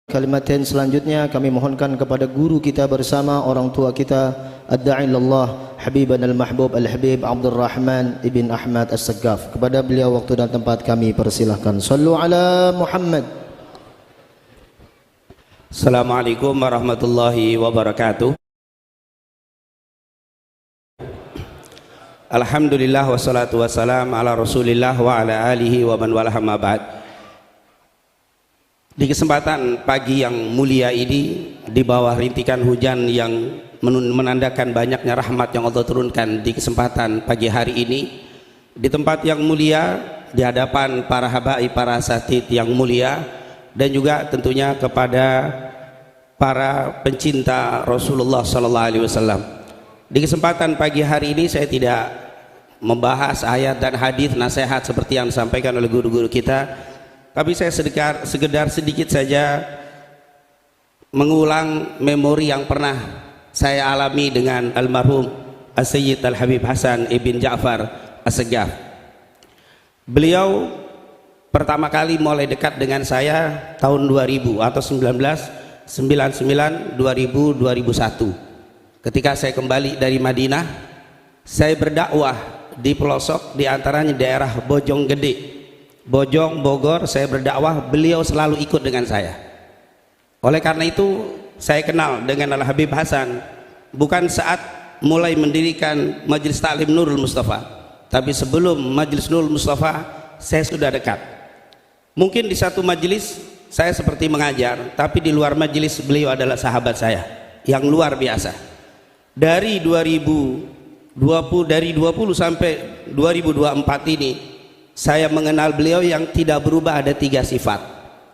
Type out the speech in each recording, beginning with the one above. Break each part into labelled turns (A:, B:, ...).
A: Kalimatin selanjutnya kami mohonkan kepada guru kita bersama orang tua kita Ad-Da'i ilallah Habiban al-Mahbub Al-Habib Abdul Rahman Ibn Ahmad As-Saggaf. Kepada beliau waktu dan tempat kami persilahkan. Sallu ala Muhammad.
B: Assalamualaikum warahmatullahi wabarakatuh. Alhamdulillah wassalatu wassalam ala Rasulillah wa ala alihi wa man walah ma ba'd. Di kesempatan pagi yang mulia ini, di bawah rintikan hujan yang menandakan banyaknya rahmat yang Allah turunkan di kesempatan pagi hari ini, di tempat yang mulia, di hadapan para habaib, para asatid yang mulia, dan juga tentunya kepada para pencinta Rasulullah sallallahu alaihi wasallam. Di kesempatan pagi hari ini saya tidak membahas ayat dan hadis nasihat seperti yang disampaikan oleh guru-guru kita, tapi saya sekedar sedikit saja mengulang memori yang pernah saya alami dengan almarhum As-Sayyid Al-Habib Hasan Ibn Ja'far As-Saggaf. Beliau pertama kali mulai dekat dengan saya tahun 2000 atau 1999, 2000, 2001. Ketika saya kembali dari Madinah, saya berdakwah di pelosok, di antaranya daerah Bojonggede, Bojong, Bogor. Saya berdakwah, beliau selalu ikut dengan saya. Oleh karena itu saya kenal dengan Al-Habib Hasan bukan saat mulai mendirikan Majelis Ta'lim Nurul Mustafa, tapi sebelum Majelis Nurul Mustafa saya sudah dekat. Mungkin di satu majelis saya seperti mengajar, tapi di luar majelis beliau adalah sahabat saya yang luar biasa. Dari 20 sampai 2024 ini saya mengenal beliau yang tidak berubah, ada 3 sifat.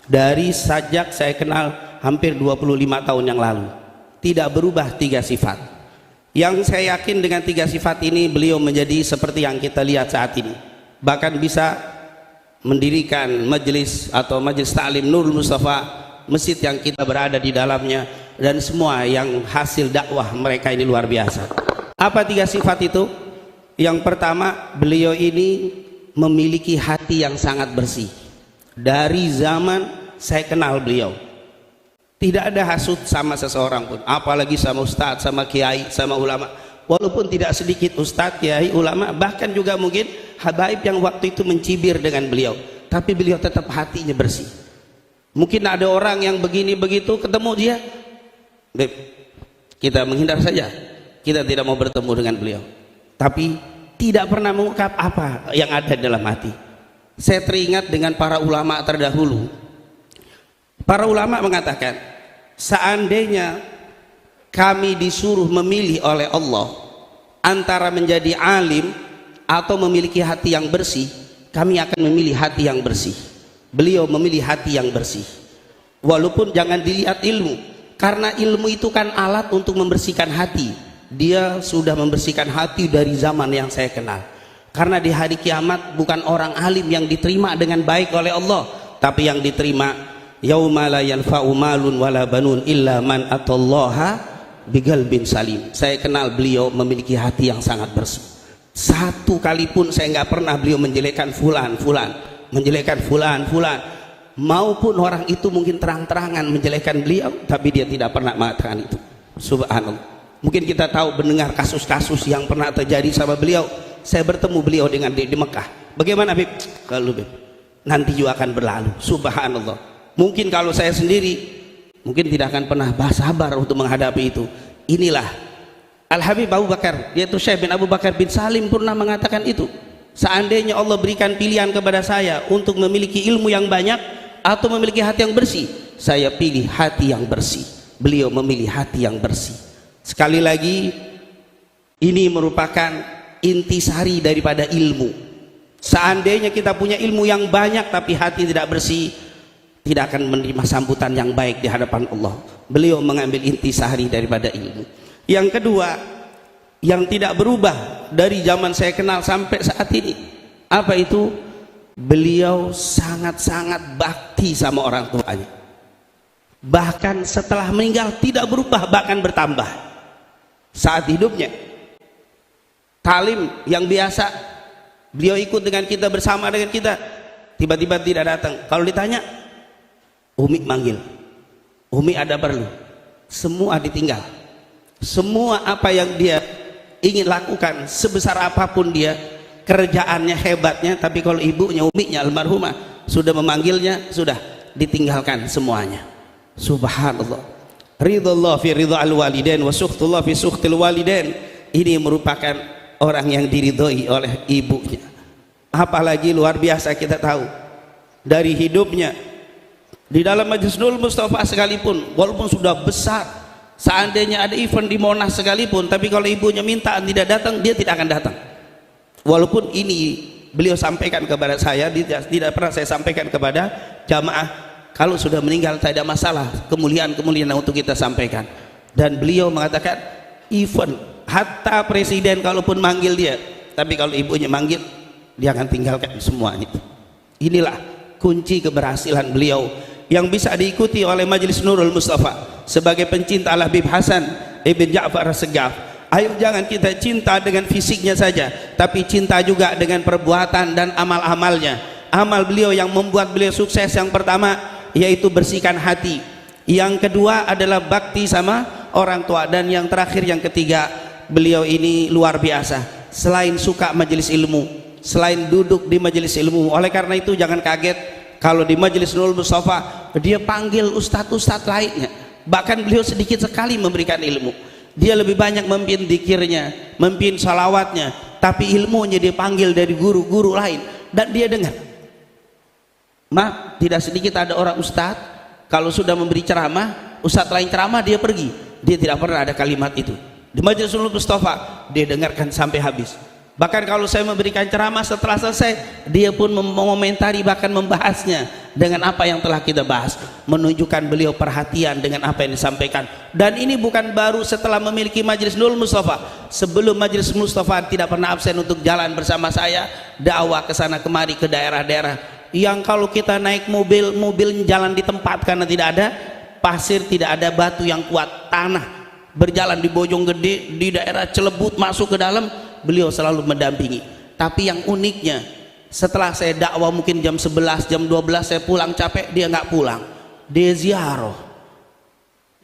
B: Dari sejak saya kenal hampir 25 tahun yang lalu, tidak berubah 3 sifat. Yang saya yakin dengan 3 sifat ini beliau menjadi seperti yang kita lihat saat ini. Bahkan bisa mendirikan majelis atau Majelis Ta'lim Nurul Mustafa, masjid yang kita berada di dalamnya, dan semua yang hasil dakwah mereka ini luar biasa. Apa 3 sifat itu? Yang pertama, beliau ini memiliki hati yang sangat bersih. Dari zaman saya kenal beliau, tidak ada hasut sama seseorang pun, apalagi sama ustadz, sama kiai, sama ulama. Walaupun tidak sedikit ustadz, kiai, ulama, bahkan juga mungkin habaib yang waktu itu mencibir dengan beliau, tapi beliau tetap hatinya bersih. Mungkin ada orang yang begini begitu, ketemu dia, kita menghindar saja, kita tidak mau bertemu dengan beliau, tapi tidak pernah mengungkap apa yang ada dalam hati. Saya teringat dengan para ulama terdahulu. Para ulama mengatakan, seandainya kami disuruh memilih oleh Allah antara menjadi alim atau memiliki hati yang bersih, kami akan memilih hati yang bersih. Beliau memilih hati yang bersih. Walaupun jangan dilihat ilmu, karena ilmu itu kan alat untuk membersihkan hati. Dia sudah membersihkan hati dari zaman yang saya kenal. Karena di hari kiamat bukan orang alim yang diterima dengan baik oleh Allah, tapi yang diterima yauma la yanfa'u malun wala banun illa man atallaha biqalbin salim. Saya kenal beliau memiliki hati yang sangat bersih. Satu kali pun saya nggak pernah beliau menjelekkan fulan, menjelekkan fulan, maupun orang itu mungkin terang-terangan menjelekkan beliau, tapi dia tidak pernah mengatakan itu. Subhanallah. Mungkin kita tahu mendengar kasus-kasus yang pernah terjadi sama beliau. Saya bertemu beliau dengan di Mekah. Bagaimana Bib? Kalau Bib, nanti juga akan berlalu. Subhanallah. Mungkin kalau saya sendiri mungkin tidak akan pernah sabar untuk menghadapi itu. Inilah Al-Habib Abu Bakar, yaitu Syekh bin Abu Bakar bin Salim pernah mengatakan itu. Seandainya Allah berikan pilihan kepada saya untuk memiliki ilmu yang banyak atau memiliki hati yang bersih, saya pilih hati yang bersih. Beliau memilih hati yang bersih. Sekali lagi, ini merupakan intisari daripada ilmu. Seandainya kita punya ilmu yang banyak tapi hati tidak bersih, tidak akan menerima sambutan yang baik di hadapan Allah. Beliau mengambil intisari daripada ilmu. Yang kedua, yang tidak berubah dari zaman saya kenal sampai saat ini, apa itu? Beliau sangat-sangat bakti sama orang tuanya. Bahkan setelah meninggal tidak berubah, bahkan bertambah. Saat hidupnya talim yang biasa beliau ikut dengan kita, bersama dengan kita, tiba-tiba tidak datang. Kalau ditanya, Umi manggil, Umi ada perlu, semua ditinggal. Semua apa yang dia ingin lakukan, sebesar apapun dia, kerjaannya, hebatnya, tapi kalau ibunya, uminya almarhumah sudah memanggilnya, sudah ditinggalkan semuanya. Subhanallah. Ridallah fi ridha al-walidain wa sukhtullah fi sukhtil walidain. Ini merupakan orang yang diridhoi oleh ibunya. Apalagi luar biasa kita tahu dari hidupnya di dalam Majlis Nurul Mustafa sekalipun, walaupun sudah besar, seandainya ada event di Monas sekalipun, tapi kalau ibunya minta tidak datang, dia tidak akan datang. Walaupun ini beliau sampaikan kepada saya, tidak pernah saya sampaikan kepada jamaah, kalau sudah meninggal tidak ada masalah, kemuliaan-kemuliaan untuk kita sampaikan. Dan beliau mengatakan event, hatta presiden kalaupun manggil dia, tapi kalau ibunya manggil, dia akan tinggalkan semuanya. Inilah kunci keberhasilan beliau yang bisa diikuti oleh Majlis Nurul Mustafa sebagai pencinta Al-Habib Hasan Ibn Ja'far As-Saggaf. Ayo jangan kita cinta dengan fisiknya saja, tapi cinta juga dengan perbuatan dan amal-amalnya. Amal beliau yang membuat beliau sukses, yang pertama yaitu bersihkan hati, yang kedua adalah bakti sama orang tua, dan yang terakhir, yang ketiga, beliau ini luar biasa. Selain suka majelis ilmu, selain duduk di majelis ilmu, oleh karena itu jangan kaget kalau di Majlis Nurul Mustafa dia panggil ustadz-ustadz lainnya. Bahkan beliau sedikit sekali memberikan ilmu, dia lebih banyak memimpin dzikirnya, memimpin salawatnya, tapi ilmunya dia panggil dari guru-guru lain dan dia dengar. Tidak sedikit ada orang ustadz kalau sudah memberi ceramah, ustadz lain ceramah dia pergi, dia tidak pernah ada kalimat itu. Di Majlis Nurul Mustafa dia dengarkan sampai habis. Bahkan kalau saya memberikan ceramah, setelah selesai dia pun mengomentari, bahkan membahasnya dengan apa yang telah kita bahas, menunjukkan beliau perhatian dengan apa yang disampaikan. Dan ini bukan baru setelah memiliki Majlis Nurul Mustafa. Sebelum Majlis Mustafa tidak pernah absen untuk jalan bersama saya, dakwah ke sana kemari ke daerah-daerah yang kalau kita naik mobil jalan di tempat karena tidak ada pasir, tidak ada batu yang kuat, tanah. Berjalan di Bojonggede, di daerah Celebut, masuk ke dalam, beliau selalu mendampingi. Tapi yang uniknya, setelah saya dakwah mungkin jam 11, jam 12 saya pulang capek, dia nggak pulang, dia ziarah.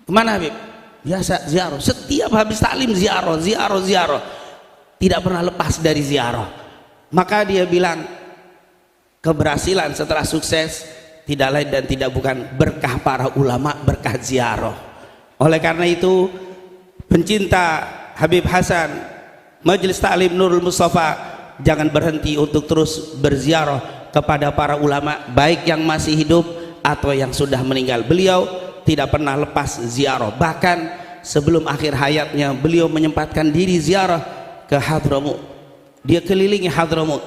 B: Kemana Habib? Biasa ziarah, setiap habis taklim ziarah, tidak pernah lepas dari ziarah. Maka dia bilang keberhasilan setelah sukses tidak lain dan tidak bukan berkah para ulama, berkah ziarah. Oleh karena itu pencinta Habib Hasan, Majlis Ta'lim Nurul Mustafa, jangan berhenti untuk terus berziarah kepada para ulama, baik yang masih hidup atau yang sudah meninggal. Beliau tidak pernah lepas ziarah, bahkan sebelum akhir hayatnya beliau menyempatkan diri ziarah ke Hadramut. Dia kelilingi Hadramut,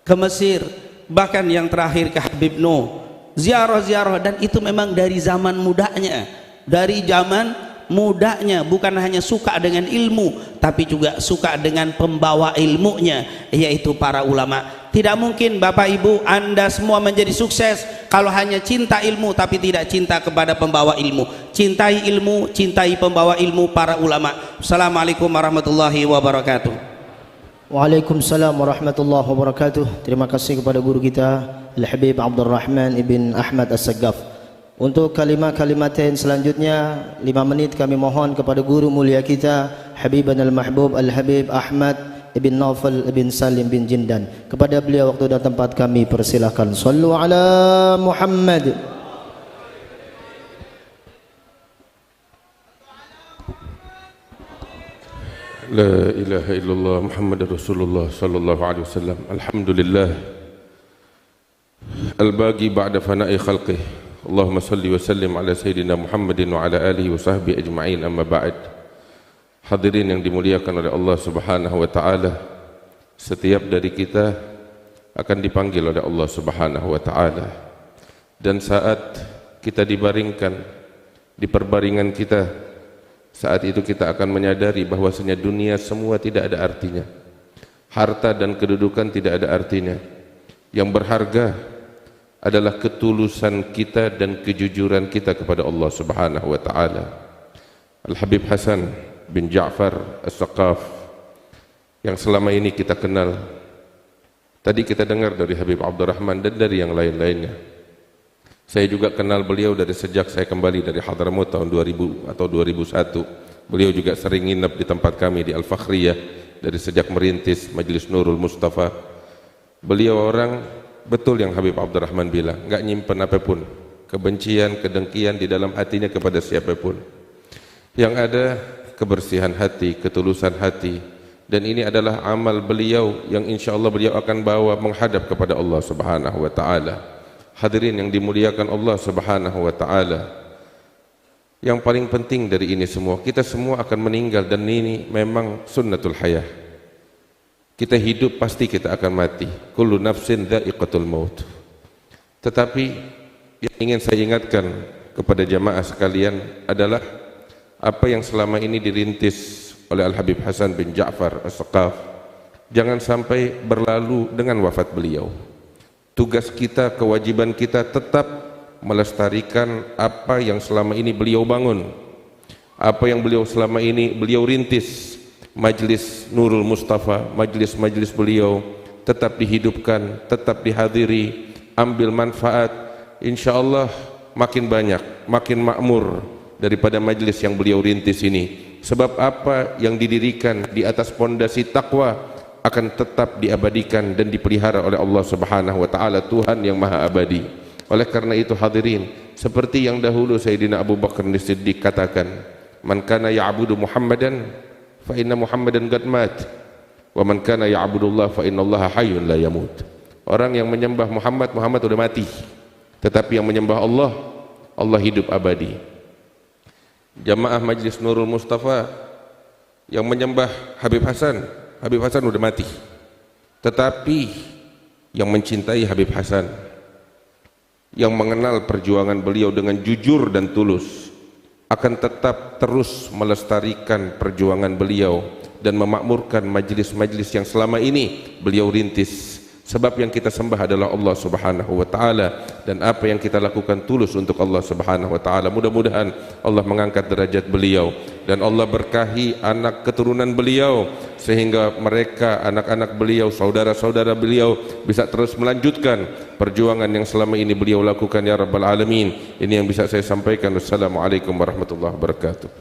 B: ke Mesir, bahkan yang terakhir ke Habib Nuh. Ziarah-ziarah, dan itu memang dari zaman mudanya, bukan hanya suka dengan ilmu, tapi juga suka dengan pembawa ilmunya, yaitu para ulama. Tidak mungkin Bapak Ibu Anda semua menjadi sukses kalau hanya cinta ilmu tapi tidak cinta kepada pembawa ilmu. Cintai ilmu, cintai pembawa ilmu, para ulama. Assalamualaikum warahmatullahi wabarakatuh.
A: Waalaikumsalam warahmatullahi wabarakatuh. Terima kasih kepada guru kita Al-Habib Abdurrahman Ibn Ahmad As-Saggaf. Untuk kalimat-kalimatin selanjutnya 5 menit kami mohon kepada guru mulia kita Habiban al-Mahbub Al-Habib Ahmad Ibn Naufal Ibn Salim bin Jindan. Kepada beliau waktu dan tempat kami persilahkan. Sallu ala Muhammad.
C: La ilaha illallah Muhammad Rasulullah sallallahu alaihi wasallam. Alhamdulillah al-baqi ba'da fana'i khalqih. Allahumma salli wa sallim ala Sayyidina Muhammadin wa ala alihi wa sahbihi ajma'in, amma ba'd. Hadirin yang dimuliakan oleh Allah Subhanahu wa ta'ala, setiap dari kita akan dipanggil oleh Allah Subhanahu wa ta'ala. Dan saat kita dibaringkan di perbaringan kita, saat itu kita akan menyadari bahwasanya dunia semua tidak ada artinya, harta dan kedudukan tidak ada artinya. Yang berharga adalah ketulusan kita dan kejujuran kita kepada Allah Subhanahu wa ta'ala. Al-Habib Hasan bin Ja'far As-Saqqaf yang selama ini kita kenal, tadi kita dengar dari Habib Abdurrahman dan dari yang lain-lainnya. Saya juga kenal beliau dari sejak saya kembali dari Hadramaut tahun 2000 atau 2001. Beliau juga sering nginep di tempat kami di Al-Fakhriyah dari sejak merintis Majelis Nurul Mustafa. Beliau orang betul yang Habib Abdurrahman bilang, nggak nyimpen apapun, kebencian, kedengkian di dalam hatinya kepada siapapun. Yang ada kebersihan hati, ketulusan hati, dan ini adalah amal beliau yang insya Allah beliau akan bawa menghadap kepada Allah Subhanahu wa Ta'ala. Hadirin yang dimuliakan Allah Subhanahu wa Ta'ala, yang paling penting dari ini semua, kita semua akan meninggal dan ini memang sunnatul hayah. Kita hidup pasti kita akan mati. Kullu nafsin dha'iqatul maut. Tetapi yang ingin saya ingatkan kepada jamaah sekalian adalah apa yang selama ini dirintis oleh Al-Habib Hasan bin Ja'far As-Saqaf jangan sampai berlalu dengan wafat beliau. Tugas kita, kewajiban kita tetap melestarikan apa yang selama ini beliau bangun, apa yang beliau selama ini beliau rintis. Majlis Nurul Mustafa, majlis-majlis beliau tetap dihidupkan, tetap dihadiri, ambil manfaat. Insya Allah makin banyak, makin makmur daripada majlis yang beliau rintis ini. Sebab apa yang didirikan di atas pondasi takwa akan tetap diabadikan dan dipelihara oleh Allah Subhanahu wa Ta'ala, Tuhan yang maha abadi. Oleh karena itu hadirin, seperti yang dahulu Sayyidina Abu Bakar As-Siddiq katakan, man kana ya'budu Muhammadan fa inna Muhammadan qad mat wa man kana ya'budullah fa innallaha hayyun la yamut. Orang yang menyembah Muhammad, Muhammad sudah mati, tetapi yang menyembah Allah, Allah hidup abadi. Jamaah Majlis Nurul Mustafa yang menyembah Habib Hasan, Habib Hasan sudah mati, tetapi yang mencintai Habib Hasan, yang mengenal perjuangan beliau dengan jujur dan tulus, akan tetap terus melestarikan perjuangan beliau dan memakmurkan majlis-majlis yang selama ini beliau rintis. Sebab yang kita sembah adalah Allah Subhanahu wa Ta'ala, dan apa yang kita lakukan tulus untuk Allah Subhanahu wa Ta'ala. Mudah-mudahan Allah mengangkat derajat beliau dan Allah berkahi anak keturunan beliau, sehingga mereka, anak-anak beliau, saudara-saudara beliau bisa terus melanjutkan perjuangan yang selama ini beliau lakukan, ya Rabbal Alamin. Ini yang bisa saya sampaikan. Wassalamualaikum warahmatullahi wabarakatuh.